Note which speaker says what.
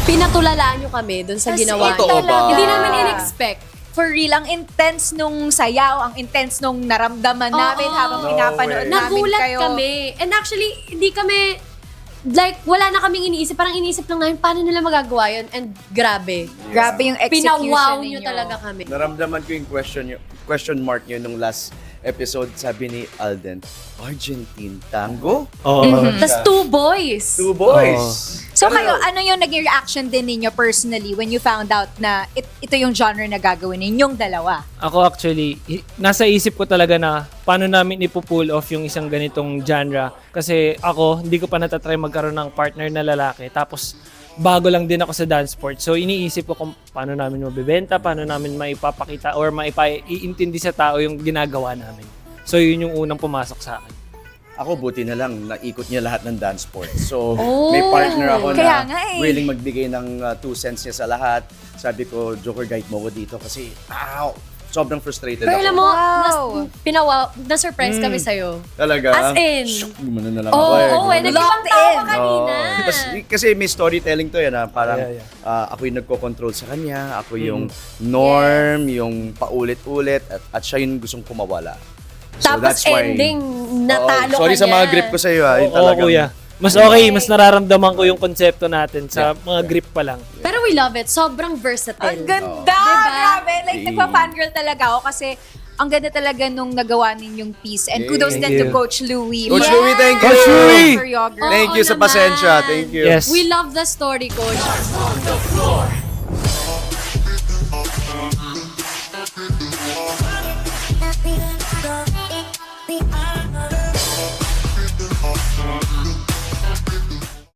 Speaker 1: Pinatulala nyo kami dun sa ginawa
Speaker 2: Totoo
Speaker 1: nyo.
Speaker 2: ba?
Speaker 1: Hindi namin in-expect.
Speaker 3: For real, ang intense nung sayaw, ang intense nung naramdaman namin
Speaker 1: Oo.
Speaker 3: habang pinapanood namin
Speaker 1: Nagulat
Speaker 3: kayo.
Speaker 1: kami. And actually, hindi kami, like, wala na kaming iniisip. Parang iniisip lang namin, paano nila magagawa yun? And grabe.
Speaker 3: Grabe yung execution
Speaker 1: Pinawaw
Speaker 3: ninyo.
Speaker 1: nyo talaga kami.
Speaker 2: Naramdaman ko yung question mark nyo nung last episode, sabi ni Alden, Argentine tango?
Speaker 4: Oo.
Speaker 1: Tapos 2 boys.
Speaker 2: Two boys.
Speaker 3: So kayo, ano yung naging reaction din ninyo personally when you found out na ito yung genre na gagawin ninyong dalawa?
Speaker 4: Ako actually, nasa isip ko talaga na paano namin ipupull off yung isang ganitong genre. Kasi ako, hindi ko pa natatry magkaroon ng partner na lalaki. Tapos, bago lang din ako sa dance sport. So, iniisip ko kung paano namin mabibenta, paano namin maipapakita or maiintindi sa tao yung ginagawa namin. So, yun yung unang pumasok sa akin.
Speaker 2: Ako, buti na lang, naikot niya lahat ng dance sports. So,
Speaker 1: Oh.
Speaker 2: may partner ako
Speaker 3: Kaya
Speaker 2: na
Speaker 3: nga eh.
Speaker 2: willing magbigay ng 2 cents niya sa lahat. Sabi ko, Joker, guide mo ko dito kasi, sobrang frustrated
Speaker 1: Pero
Speaker 2: ako.
Speaker 1: alam mo,
Speaker 3: Wow.
Speaker 1: na-surprise kami sa'yo.
Speaker 2: Talaga?
Speaker 1: As in.
Speaker 2: Shock mo na lang
Speaker 1: Oo,
Speaker 2: ako.
Speaker 1: nag-ibang
Speaker 3: Locked
Speaker 1: tao
Speaker 3: in.
Speaker 1: ka kanina.
Speaker 2: Kasi may storytelling to yan, parang
Speaker 4: Yeah.
Speaker 2: ako yung nagko-control sa kanya, ako yung norm, yung paulit-ulit, at siya yung gustong kumawala. So
Speaker 1: Tapos
Speaker 2: that's why-
Speaker 1: ending,
Speaker 2: Oo,
Speaker 1: natalo
Speaker 2: sorry
Speaker 1: ka
Speaker 2: sa mga
Speaker 1: niya.
Speaker 2: grip ko sa iyo,
Speaker 4: Oo,
Speaker 2: talagang
Speaker 4: kuya. Mas okay, mas nararamdaman ko yung konsepto natin sa mga grip pa lang.
Speaker 1: Pero we love it. Sobrang versatile.
Speaker 3: Ang ganda!
Speaker 1: Diba?
Speaker 3: Grabe! Like,
Speaker 2: Eh.
Speaker 3: nagpa-fangirl talaga ako kasi ang ganda talaga nung nagawa ninyong piece. And kudos
Speaker 4: Thank
Speaker 3: din to
Speaker 4: you.
Speaker 3: Coach Louie.
Speaker 2: Coach
Speaker 3: Yeah.
Speaker 2: Louie, thank you!
Speaker 4: Coach Louie!
Speaker 3: Choreographer.
Speaker 2: Thank you
Speaker 1: Oo
Speaker 2: sa
Speaker 1: naman.
Speaker 2: pasensya. Thank you.
Speaker 4: Yes.
Speaker 1: We love the story, Coach.